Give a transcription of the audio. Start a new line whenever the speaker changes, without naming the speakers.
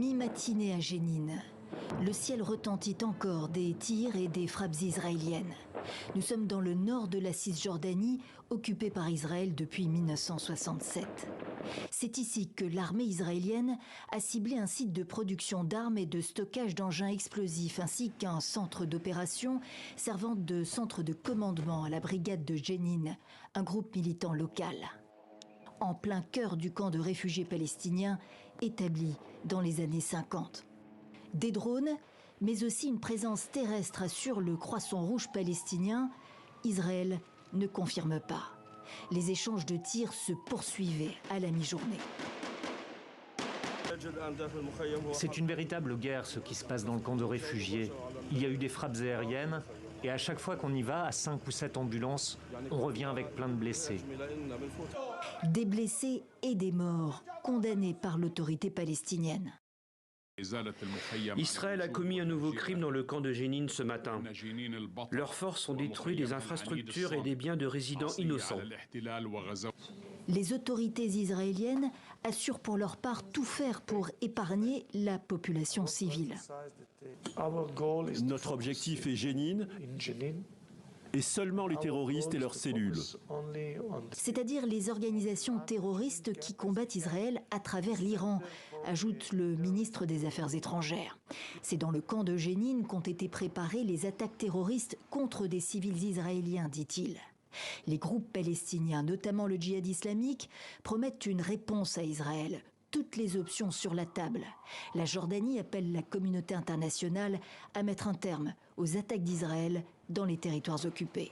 Mi-matinée à Jénine, le ciel retentit encore des tirs et des frappes israéliennes. Nous sommes dans le nord de la Cisjordanie, occupée par Israël depuis 1967. C'est ici que l'armée israélienne a ciblé un site de production d'armes et de stockage d'engins explosifs, ainsi qu'un centre d'opération servant de centre de commandement à la brigade de Jénine, un groupe militant local. En plein cœur du camp de réfugiés palestiniens établi dans les années 50. Des drones, mais aussi une présence terrestre assure le Croissant Rouge palestinien. Israël ne confirme pas. Les échanges de tirs se poursuivaient à la mi-journée.
C'est une véritable guerre ce qui se passe dans le camp de réfugiés. Il y a eu des frappes aériennes et à chaque fois qu'on y va, à 5 ou 7 ambulances, on revient avec plein de blessés.
Des blessés et des morts condamnés par l'autorité palestinienne.
Israël a commis un nouveau crime dans le camp de Jénine ce matin. Leurs forces ont détruit des infrastructures et des biens de résidents innocents.
Les autorités israéliennes assurent pour leur part tout faire pour épargner la population civile.
Notre objectif est Jénine et seulement les terroristes et leurs cellules.
C'est-à-dire les organisations terroristes qui combattent Israël à travers l'Iran, ajoute le ministre des Affaires étrangères. C'est dans le camp de Jénine qu'ont été préparées les attaques terroristes contre des civils israéliens, dit-il. Les groupes palestiniens, notamment le djihad islamique, promettent une réponse à Israël. Toutes les options sur la table. La Jordanie appelle la communauté internationale à mettre un terme aux attaques d'Israël dans les territoires occupés.